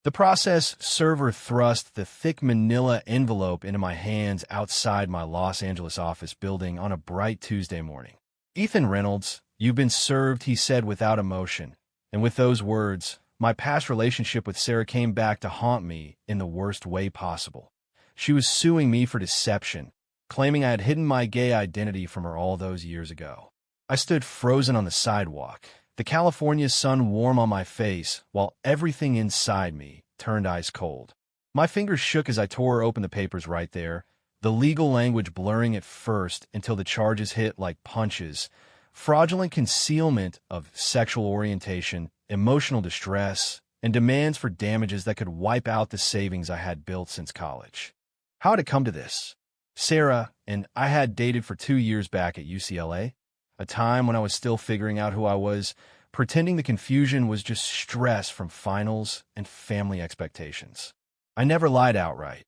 The process server thrust the thick manila envelope into my hands outside my Los Angeles office building on a bright Tuesday morning. "Ethan Reynolds, you've been served," he said without emotion. And with those words, my past relationship with Sarah came back to haunt me in the worst way possible. She was suing me for deception, claiming I had hidden my gay identity from her all those years ago. I stood frozen on the sidewalk, the California sun warm on my face, while everything inside me turned ice cold. My fingers shook as I tore open the papers right there, the legal language blurring at first until the charges hit like punches: fraudulent concealment of sexual orientation, emotional distress, and demands for damages that could wipe out the savings I had built since college. How had it come to this? Sarah and I had dated for 2 years back at UCLA, a time when I was still figuring out who I was, pretending the confusion was just stress from finals and family expectations. I never lied outright.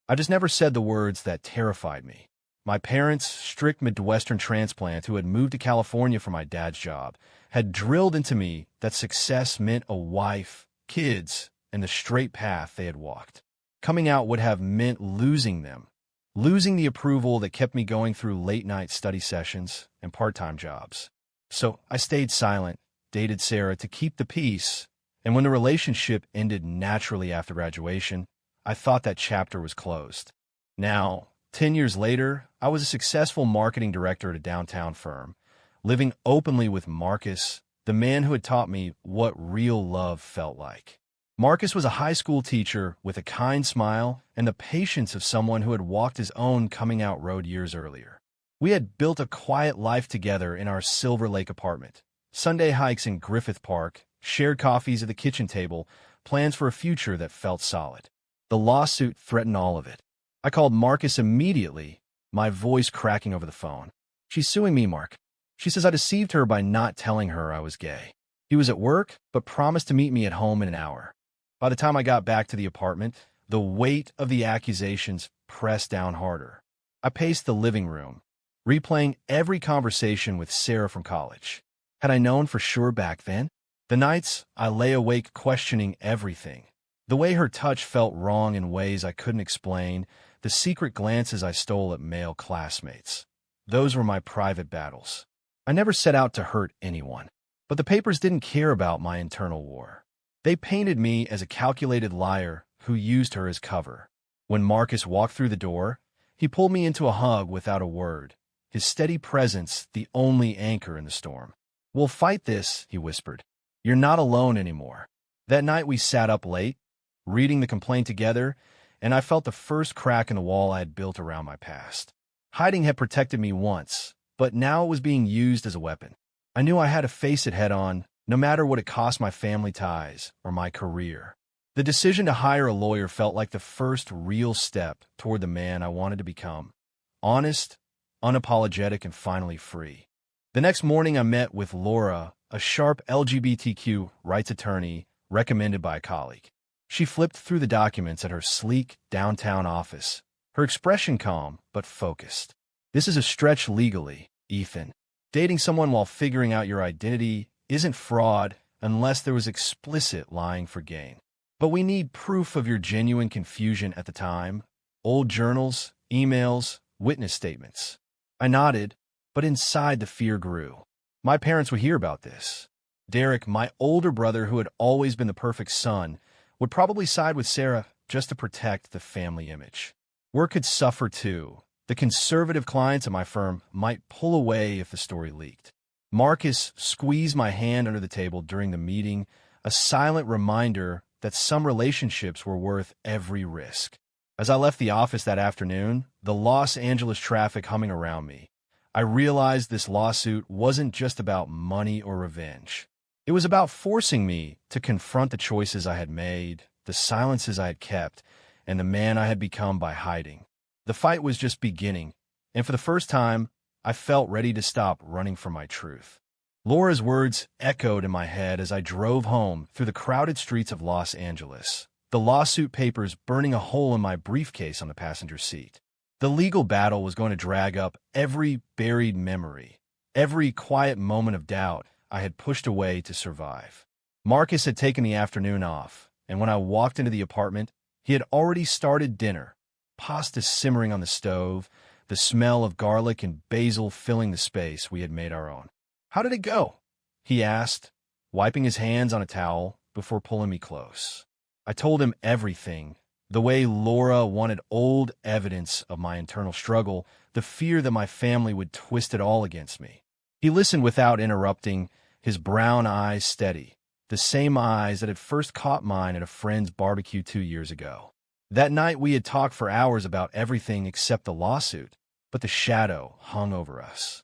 I just never said the words that terrified me. My parents, strict Midwestern transplants who had moved to California for my dad's job, had drilled into me that success meant a wife, kids, and the straight path they had walked. Coming out would have meant losing them, losing the approval that kept me going through late-night study sessions and part-time jobs. So I stayed silent, dated Sarah to keep the peace, and when the relationship ended naturally after graduation, I thought that chapter was closed. Now, 10 years later, I was a successful marketing director at a downtown firm, living openly with Marcus, the man who had taught me what real love felt like. Marcus was a high school teacher with a kind smile and the patience of someone who had walked his own coming out road years earlier. We had built a quiet life together in our Silver Lake apartment. Sunday hikes in Griffith Park, shared coffees at the kitchen table, plans for a future that felt solid. The lawsuit threatened all of it. I called Marcus immediately, my voice cracking over the phone. "She's suing me, Mark. She says I deceived her by not telling her I was gay." He was at work, but promised to meet me at home in an hour. By the time I got back to the apartment, the weight of the accusations pressed down harder. I paced the living room, replaying every conversation with Sarah from college. Had I known for sure back then? The nights I lay awake questioning everything. The way her touch felt wrong in ways I couldn't explain, the secret glances I stole at male classmates. Those were my private battles. I never set out to hurt anyone, but the papers didn't care about my internal war. They painted me as a calculated liar who used her as cover. When Marcus walked through the door, he pulled me into a hug without a word, his steady presence the only anchor in the storm. "We'll fight this," he whispered. "You're not alone anymore." That night we sat up late, reading the complaint together, and I felt the first crack in the wall I had built around my past. Hiding had protected me once, but now it was being used as a weapon. I knew I had to face it head-on, no matter what it cost my family ties or my career. The decision to hire a lawyer felt like the first real step toward the man I wanted to become: honest, unapologetic, and finally free. The next morning I met with Laura, a sharp LGBTQ rights attorney recommended by a colleague. She flipped through the documents at her sleek downtown office, her expression calm but focused. "This is a stretch legally, Ethan. Dating someone while figuring out your identity isn't fraud unless there was explicit lying for gain. But we need proof of your genuine confusion at the time: old journals, emails, witness statements." I nodded, but inside the fear grew. My parents would hear about this. Derek, my older brother who had always been the perfect son, would probably side with Sarah just to protect the family image. Work could suffer too. The conservative clients at my firm might pull away if the story leaked. Marcus squeezed my hand under the table during the meeting, a silent reminder that some relationships were worth every risk. As I left the office that afternoon, the Los Angeles traffic humming around me, I realized this lawsuit wasn't just about money or revenge. It was about forcing me to confront the choices I had made, the silences I had kept, and the man I had become by hiding. The fight was just beginning, and for the first time, I felt ready to stop running from my truth. Laura's words echoed in my head as I drove home through the crowded streets of Los Angeles, the lawsuit papers burning a hole in my briefcase on the passenger seat. The legal battle was going to drag up every buried memory, every quiet moment of doubt I had pushed away to survive. Marcus had taken the afternoon off, and when I walked into the apartment, he had already started dinner, pasta simmering on the stove, the smell of garlic and basil filling the space we had made our own. "How did it go?" he asked, wiping his hands on a towel before pulling me close. I told him everything, the way Laura wanted old evidence of my internal struggle, the fear that my family would twist it all against me. He listened without interrupting, his brown eyes steady, the same eyes that had first caught mine at a friend's barbecue 2 years ago. That night we had talked for hours about everything except the lawsuit, but the shadow hung over us.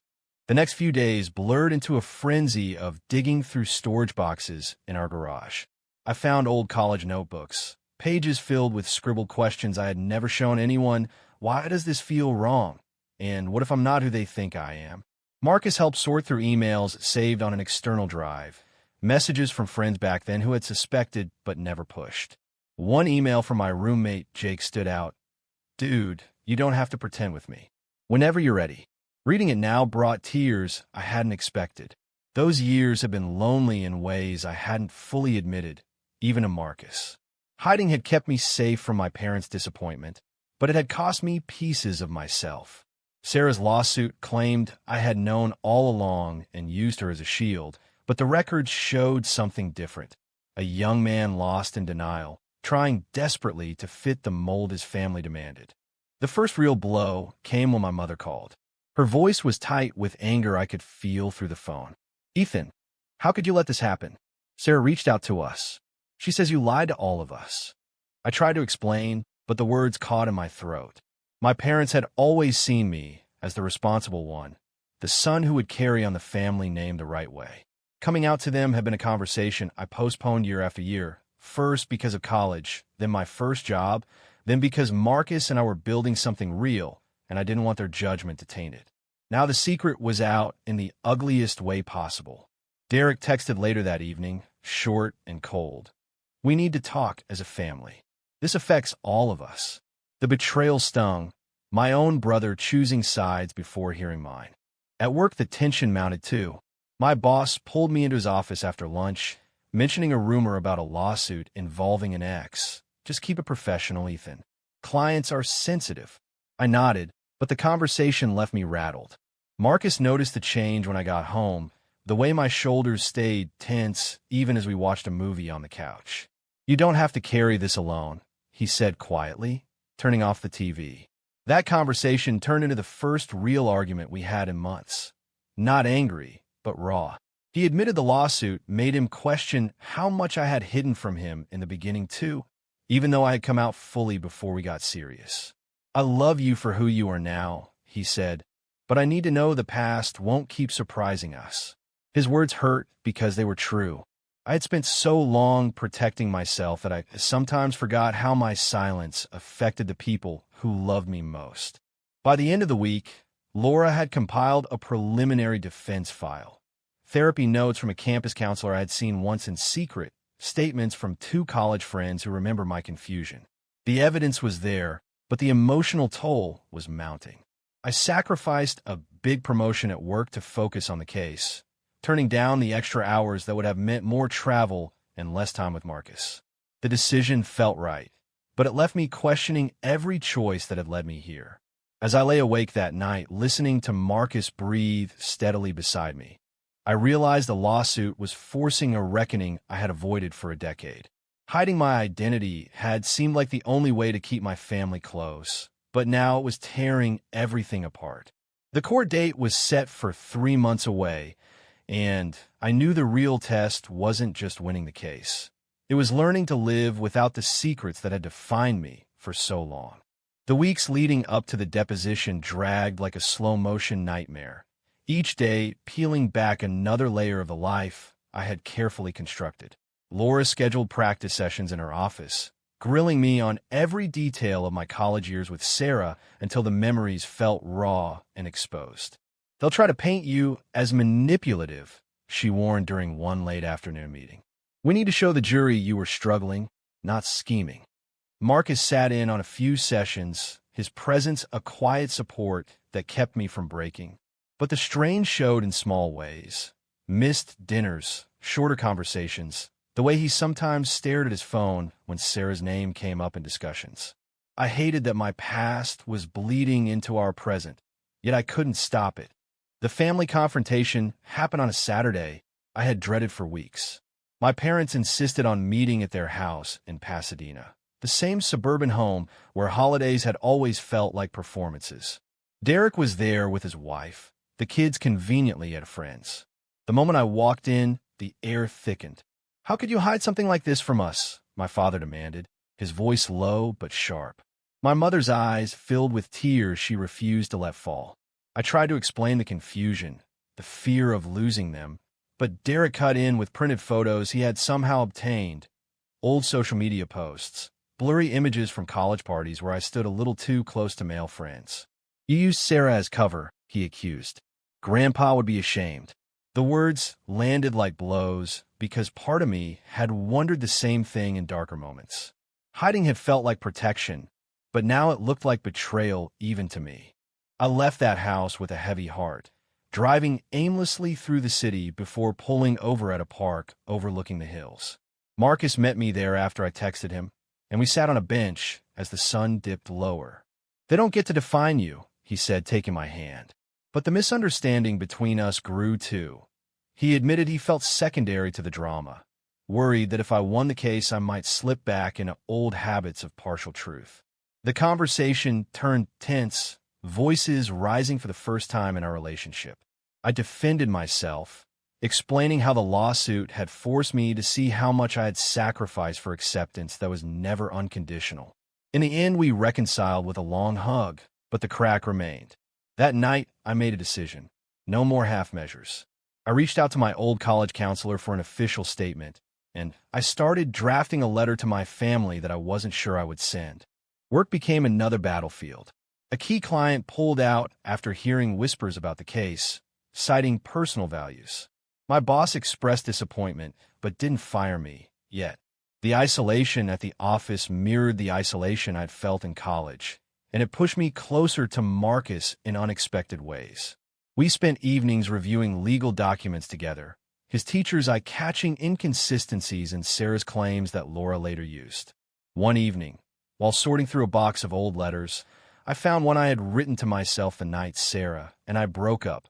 The next few days blurred into a frenzy of digging through storage boxes in our garage. I found old college notebooks, pages filled with scribbled questions I had never shown anyone. Why does this feel wrong? And what if I'm not who they think I am? Marcus helped sort through emails saved on an external drive, messages from friends back then who had suspected but never pushed. One email from my roommate, Jake, stood out. "Dude, you don't have to pretend with me. Whenever you're ready." Reading it now brought tears I hadn't expected. Those years had been lonely in ways I hadn't fully admitted, even to Marcus. Hiding had kept me safe from my parents' disappointment, but it had cost me pieces of myself. Sarah's lawsuit claimed I had known all along and used her as a shield, but the records showed something different. A young man lost in denial, trying desperately to fit the mold his family demanded. The first real blow came when my mother called. Her voice was tight with anger I could feel through the phone. "Ethan, how could you let this happen? Sarah reached out to us. She says you lied to all of us." I tried to explain, but the words caught in my throat. My parents had always seen me as the responsible one, the son who would carry on the family name the right way. Coming out to them had been a conversation I postponed year after year, first because of college, then my first job, then because Marcus and I were building something real, and I didn't want their judgment to taint it. Now the secret was out in the ugliest way possible. Derek texted later that evening, short and cold. "We need to talk as a family. This affects all of us." The betrayal stung, my own brother choosing sides before hearing mine. At work, the tension mounted too. My boss pulled me into his office after lunch, mentioning a rumor about a lawsuit involving an ex. "Just keep it professional, Ethan. Clients are sensitive." I nodded, but the conversation left me rattled. Marcus noticed the change when I got home, the way my shoulders stayed tense even as we watched a movie on the couch. "You don't have to carry this alone," he said quietly, turning off the TV. That conversation turned into the first real argument we had in months. Not angry, but raw. He admitted the lawsuit made him question how much I had hidden from him in the beginning too, even though I had come out fully before we got serious. "I love you for who you are now," he said, "but I need to know the past won't keep surprising us." His words hurt because they were true. I had spent so long protecting myself that I sometimes forgot how my silence affected the people who loved me most. By the end of the week, Laura had compiled a preliminary defense file. Therapy notes from a campus counselor I had seen once in secret, statements from 2 college friends who remember my confusion. The evidence was there, but the emotional toll was mounting. I sacrificed a big promotion at work to focus on the case, turning down the extra hours that would have meant more travel and less time with Marcus. The decision felt right, but it left me questioning every choice that had led me here. As I lay awake that night, listening to Marcus breathe steadily beside me, I realized the lawsuit was forcing a reckoning I had avoided for a decade. Hiding my identity had seemed like the only way to keep my family close, but now it was tearing everything apart. The court date was set for 3 months away, and I knew the real test wasn't just winning the case. It was learning to live without the secrets that had defined me for so long. The weeks leading up to the deposition dragged like a slow-motion nightmare, each day peeling back another layer of the life I had carefully constructed. Laura scheduled practice sessions in her office, grilling me on every detail of my college years with Sarah until the memories felt raw and exposed. "They'll try to paint you as manipulative," she warned during one late afternoon meeting. "We need to show the jury you were struggling, not scheming." Marcus sat in on a few sessions, his presence a quiet support that kept me from breaking. But the strain showed in small ways. Missed dinners, shorter conversations, the way he sometimes stared at his phone when Sarah's name came up in discussions. I hated that my past was bleeding into our present, yet I couldn't stop it. The family confrontation happened on a Saturday I had dreaded for weeks. My parents insisted on meeting at their house in Pasadena, the same suburban home where holidays had always felt like performances. Derek was there with his wife, the kids conveniently at a friend's. The moment I walked in, the air thickened. "How could you hide something like this from us?" my father demanded, his voice low but sharp. My mother's eyes filled with tears she refused to let fall. I tried to explain the confusion, the fear of losing them, but Derek cut in with printed photos he had somehow obtained, old social media posts, blurry images from college parties where I stood a little too close to male friends. "You used Sarah as cover," he accused. "Grandpa would be ashamed." The words landed like blows because part of me had wondered the same thing in darker moments. Hiding had felt like protection, but now it looked like betrayal even to me. I left that house with a heavy heart, driving aimlessly through the city before pulling over at a park overlooking the hills. Marcus met me there after I texted him, and we sat on a bench as the sun dipped lower. "They don't get to define you," he said, taking my hand. But the misunderstanding between us grew too. He admitted he felt secondary to the drama, worried that if I won the case I might slip back into old habits of partial truth. The conversation turned tense, voices rising for the first time in our relationship. I defended myself, explaining how the lawsuit had forced me to see how much I had sacrificed for acceptance that was never unconditional. In the end, we reconciled with a long hug, but the crack remained. That night, I made a decision. No more half measures. I reached out to my old college counselor for an official statement, and I started drafting a letter to my family that I wasn't sure I would send. Work became another battlefield. A key client pulled out after hearing whispers about the case, citing personal values. My boss expressed disappointment, but didn't fire me yet. The isolation at the office mirrored the isolation I'd felt in college, and it pushed me closer to Marcus in unexpected ways. We spent evenings reviewing legal documents together, his teacher's eye catching inconsistencies in Sarah's claims that Laura later used. One evening, while sorting through a box of old letters, I found one I had written to myself the night Sarah and I broke up,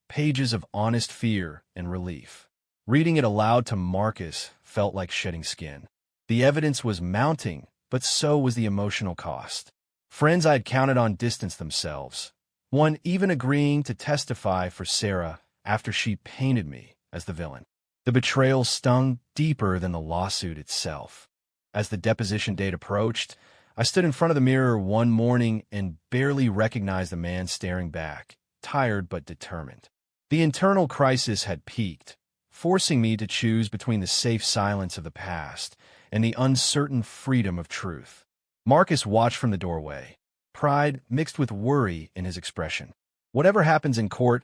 pages of honest fear and relief. Reading it aloud to Marcus felt like shedding skin. The evidence was mounting, but so was the emotional cost. Friends I had counted on distanced themselves, one even agreeing to testify for Sarah after she painted me as the villain. The betrayal stung deeper than the lawsuit itself. As the deposition date approached, I stood in front of the mirror one morning and barely recognized the man staring back, tired but determined. The internal crisis had peaked, forcing me to choose between the safe silence of the past and the uncertain freedom of truth. Marcus watched from the doorway, pride mixed with worry in his expression. "Whatever happens in court,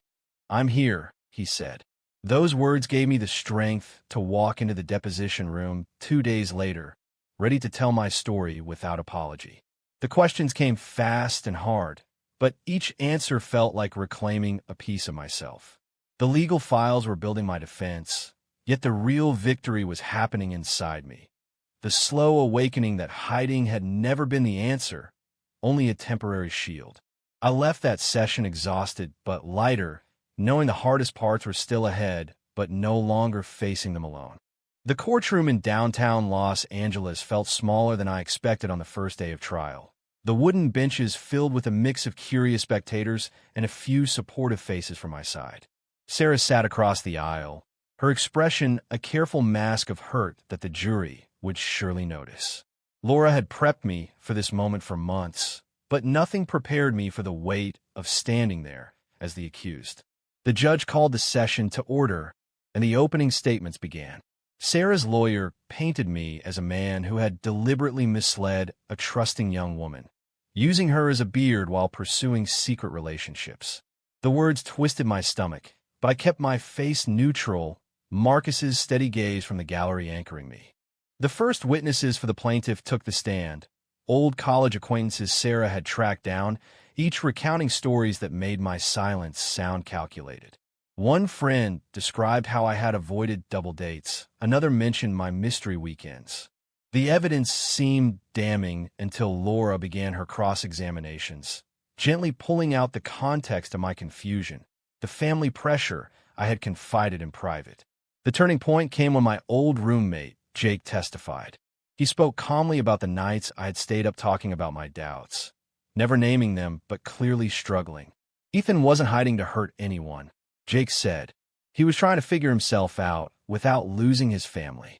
I'm here," he said. Those words gave me the strength to walk into the deposition room 2 days later, ready to tell my story without apology. The questions came fast and hard, but each answer felt like reclaiming a piece of myself. The legal files were building my defense, yet the real victory was happening inside me. The slow awakening that hiding had never been the answer, only a temporary shield. I left that session exhausted but lighter, knowing the hardest parts were still ahead, but no longer facing them alone. The courtroom in downtown Los Angeles felt smaller than I expected on the first day of trial. The wooden benches filled with a mix of curious spectators and a few supportive faces from my side. Sarah sat across the aisle, her expression a careful mask of hurt that the jury would surely notice. Laura had prepped me for this moment for months, but nothing prepared me for the weight of standing there as the accused. The judge called the session to order, and the opening statements began. Sarah's lawyer painted me as a man who had deliberately misled a trusting young woman, using her as a beard while pursuing secret relationships. The words twisted my stomach, but I kept my face neutral, Marcus's steady gaze from the gallery anchoring me. The first witnesses for the plaintiff took the stand, old college acquaintances Sarah had tracked down, each recounting stories that made my silence sound calculated. One friend described how I had avoided double dates. Another mentioned my mystery weekends. The evidence seemed damning until Laura began her cross-examinations, gently pulling out the context of my confusion, the family pressure I had confided in private. The turning point came when my old roommate, Jake, testified. He spoke calmly about the nights I had stayed up talking about my doubts, never naming them but clearly struggling. Ethan wasn't hiding to hurt anyone, Jake said. He was trying to figure himself out without losing his family.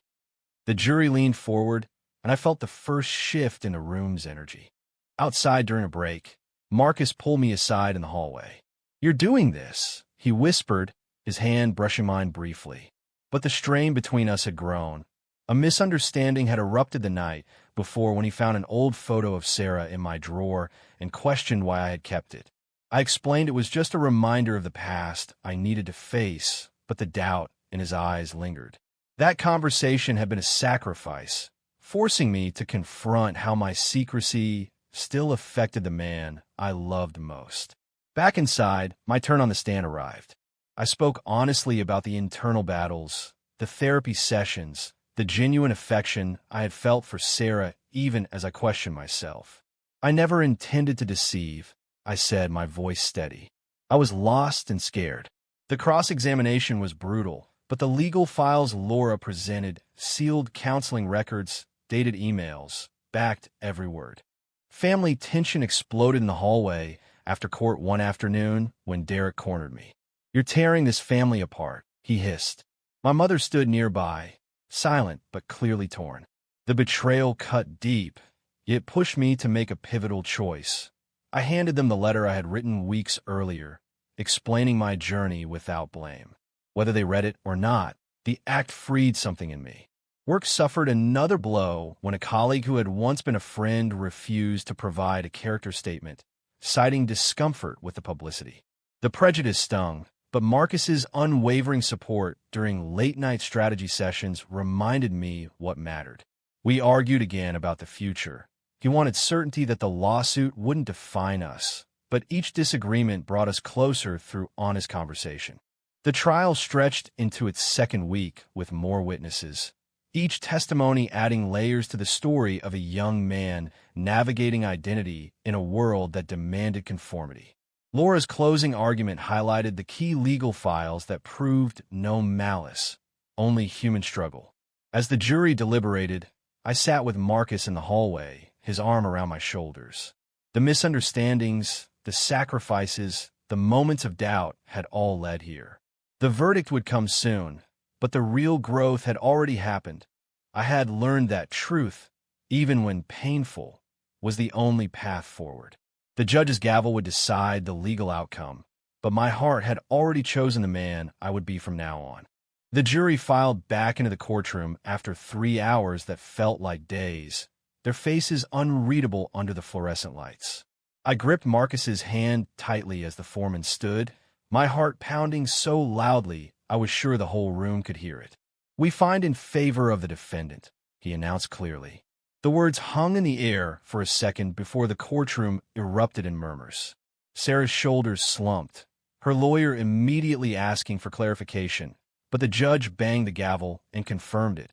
The jury leaned forward, and I felt the first shift in the room's energy. Outside during a break, Marcus pulled me aside in the hallway. "You're doing this," he whispered, his hand brushing mine briefly. But the strain between us had grown. A misunderstanding had erupted the night before when he found an old photo of Sarah in my drawer and questioned why I had kept it. I explained it was just a reminder of the past I needed to face, but the doubt in his eyes lingered. That conversation had been a sacrifice, forcing me to confront how my secrecy still affected the man I loved most. Back inside, my turn on the stand arrived. I spoke honestly about the internal battles, the therapy sessions, the genuine affection I had felt for Sarah even as I questioned myself. "I never intended to deceive," I said, my voice steady. "I was lost and scared." The cross-examination was brutal, but the legal files Laura presented, sealed counseling records, dated emails, backed every word. Family tension exploded in the hallway after court one afternoon when Derek cornered me. "You're tearing this family apart," he hissed. My mother stood nearby, silent but clearly torn. The betrayal cut deep. It pushed me to make a pivotal choice. I handed them the letter I had written weeks earlier, explaining my journey without blame. Whether they read it or not, the act freed something in me. Work suffered another blow when a colleague who had once been a friend refused to provide a character statement, citing discomfort with the publicity. The prejudice stung, but Marcus's unwavering support during late-night strategy sessions reminded me what mattered. We argued again about the future. He wanted certainty that the lawsuit wouldn't define us, but each disagreement brought us closer through honest conversation. The trial stretched into its second week with more witnesses, each testimony adding layers to the story of a young man navigating identity in a world that demanded conformity. Laura's closing argument highlighted the key legal files that proved no malice, only human struggle. As the jury deliberated, I sat with Marcus in the hallway, his arm around my shoulders. The misunderstandings, the sacrifices, the moments of doubt had all led here. The verdict would come soon, but the real growth had already happened. I had learned that truth, even when painful, was the only path forward. The judge's gavel would decide the legal outcome, but my heart had already chosen the man I would be from now on. The jury filed back into the courtroom after 3 hours that felt like days, their faces unreadable under the fluorescent lights. I gripped Marcus's hand tightly as the foreman stood, my heart pounding so loudly I was sure the whole room could hear it. "We find in favor of the defendant," he announced clearly. The words hung in the air for a second before the courtroom erupted in murmurs. Sarah's shoulders slumped, her lawyer immediately asking for clarification, but the judge banged the gavel and confirmed it.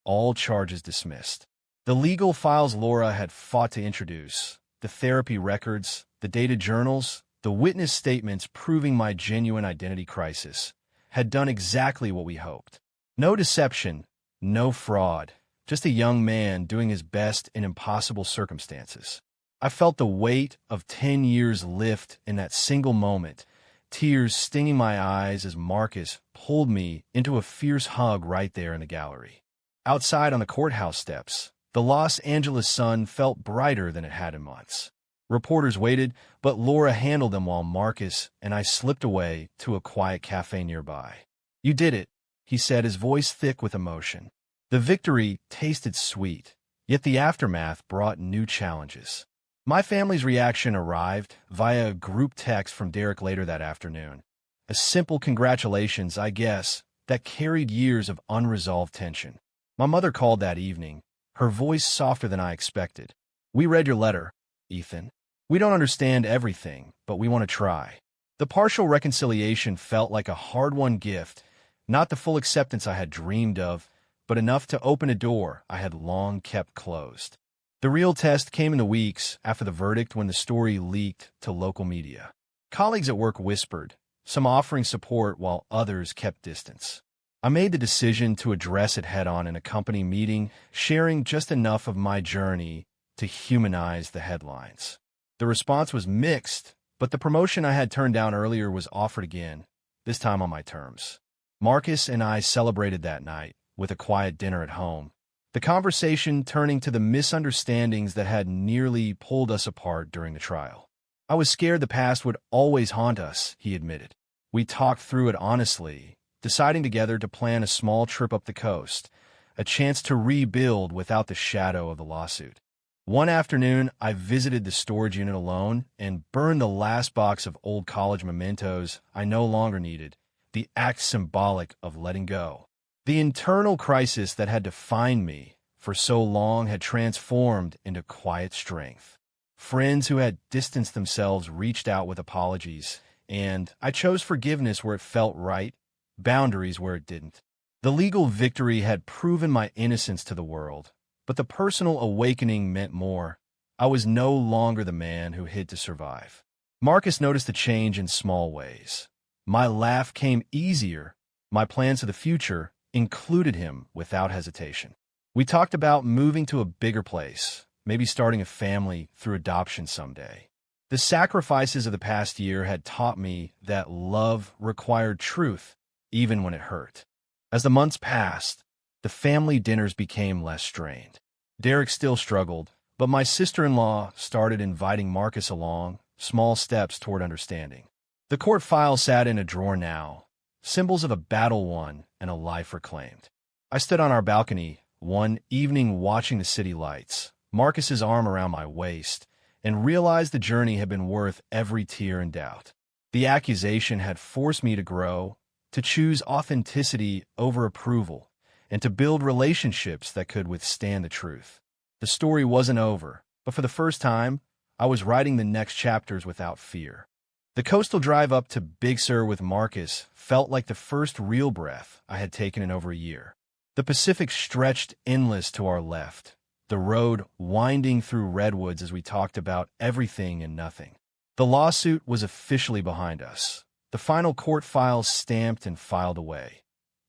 All charges dismissed. The legal files Laura had fought to introduce, the therapy records, the dated journals, the witness statements proving my genuine identity crisis, had done exactly what we hoped. No deception, no fraud, just a young man doing his best in impossible circumstances. I felt the weight of 10 years lift in that single moment, tears stinging my eyes as Marcus pulled me into a fierce hug right there in the gallery. Outside on the courthouse steps, the Los Angeles sun felt brighter than it had in months. Reporters waited, but Laura handled them while Marcus and I slipped away to a quiet cafe nearby. "You did it," he said, his voice thick with emotion. The victory tasted sweet, yet the aftermath brought new challenges. My family's reaction arrived via a group text from Derek later that afternoon. A simple congratulations, I guess, that carried years of unresolved tension. My mother called that evening, her voice softer than I expected. "We read your letter, Ethan. We don't understand everything, but we want to try." The partial reconciliation felt like a hard-won gift, not the full acceptance I had dreamed of, but enough to open a door I had long kept closed. The real test came in the weeks after the verdict when the story leaked to local media. Colleagues at work whispered, some offering support while others kept distance. I made the decision to address it head-on in a company meeting, sharing just enough of my journey to humanize the headlines. The response was mixed, but the promotion I had turned down earlier was offered again, this time on my terms. Marcus and I celebrated that night with a quiet dinner at home, the conversation turning to the misunderstandings that had nearly pulled us apart during the trial. I was scared the past would always haunt us, he admitted. We talked through it honestly, deciding together to plan a small trip up the coast, a chance to rebuild without the shadow of the lawsuit. One afternoon, I visited the storage unit alone and burned the last box of old college mementos I no longer needed, the act symbolic of letting go. The internal crisis that had defined me for so long had transformed into quiet strength. Friends who had distanced themselves reached out with apologies, and I chose forgiveness where it felt right, boundaries where it didn't. The legal victory had proven my innocence to the world, but the personal awakening meant more. I was no longer the man who hid to survive. Marcus noticed the change in small ways. My laugh came easier. My plans for the future included him without hesitation. We talked about moving to a bigger place, maybe starting a family through adoption someday. The sacrifices of the past year had taught me that love required truth, even when it hurt. As the months passed, the family dinners became less strained. Derek still struggled, but my sister-in-law started inviting Marcus along, small steps toward understanding. The court file sat in a drawer now, symbols of a battle won and a life reclaimed. I stood on our balcony one evening watching the city lights, Marcus's arm around my waist, and realized the journey had been worth every tear and doubt. The accusation had forced me to grow, to choose authenticity over approval, and to build relationships that could withstand the truth. The story wasn't over, but for the first time, I was writing the next chapters without fear. The coastal drive up to Big Sur with Marcus felt like the first real breath I had taken in over a year. The Pacific stretched endless to our left, the road winding through redwoods as we talked about everything and nothing. The lawsuit was officially behind us, the final court files stamped and filed away.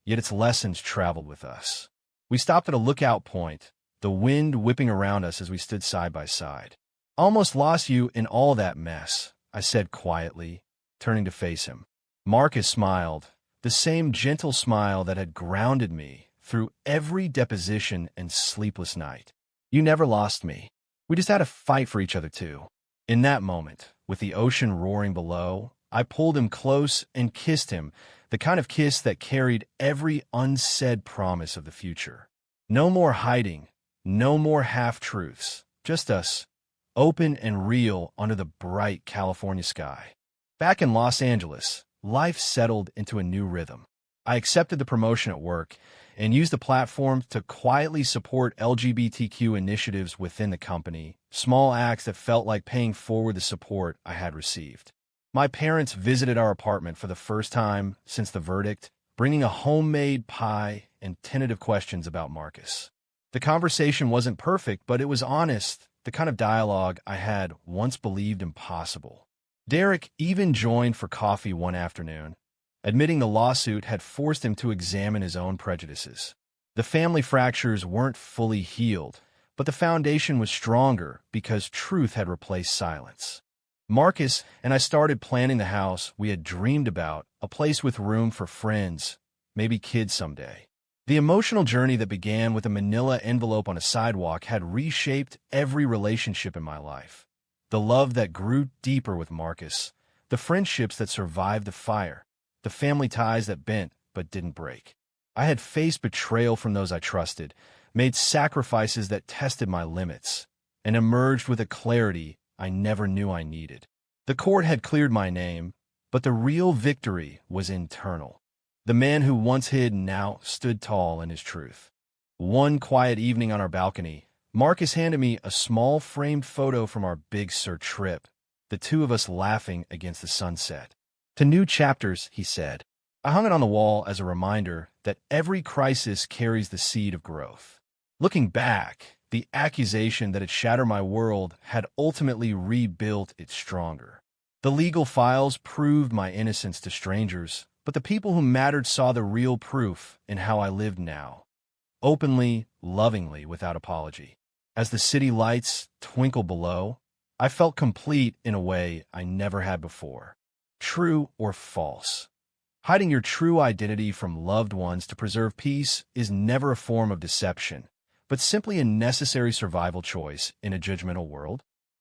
Yet its lessons traveled with us. We stopped at a lookout point, the wind whipping around us as we stood side by side. "Almost lost you in all that mess," I said quietly, turning to face him. Marcus smiled, the same gentle smile that had grounded me through every deposition and sleepless night. "You never lost me. We just had to fight for each other too." In that moment, with the ocean roaring below, I pulled him close and kissed him, the kind of kiss that carried every unsaid promise of the future. No more hiding, no more half-truths, just us, open and real under the bright California sky. Back in Los Angeles, life settled into a new rhythm. I accepted the promotion at work and used the platform to quietly support LGBTQ initiatives within the company, small acts that felt like paying forward the support I had received. My parents visited our apartment for the first time since the verdict, bringing a homemade pie and tentative questions about Marcus. The conversation wasn't perfect, but it was honest, the kind of dialogue I had once believed impossible. Derek even joined for coffee one afternoon, admitting the lawsuit had forced him to examine his own prejudices. The family fractures weren't fully healed, but the foundation was stronger because truth had replaced silence. Marcus and I started planning the house we had dreamed about, a place with room for friends, maybe kids someday. The emotional journey that began with a manila envelope on a sidewalk had reshaped every relationship in my life. The love that grew deeper with Marcus, the friendships that survived the fire, the family ties that bent but didn't break. I had faced betrayal from those I trusted, made sacrifices that tested my limits, and emerged with a clarity I never knew I needed. The court had cleared my name, but the real victory was internal. The man who once hid now stood tall in his truth. One quiet evening on our balcony, Marcus handed me a small framed photo from our Big Sur trip, the two of us laughing against the sunset. To new chapters, he said. I hung it on the wall as a reminder that every crisis carries the seed of growth. Looking back, the accusation that it shattered my world had ultimately rebuilt it stronger. The legal files proved my innocence to strangers, but the people who mattered saw the real proof in how I lived now. Openly, lovingly, without apology. As the city lights twinkled below, I felt complete in a way I never had before. True or false? Hiding your true identity from loved ones to preserve peace is never a form of deception, but simply a necessary survival choice in a judgmental world.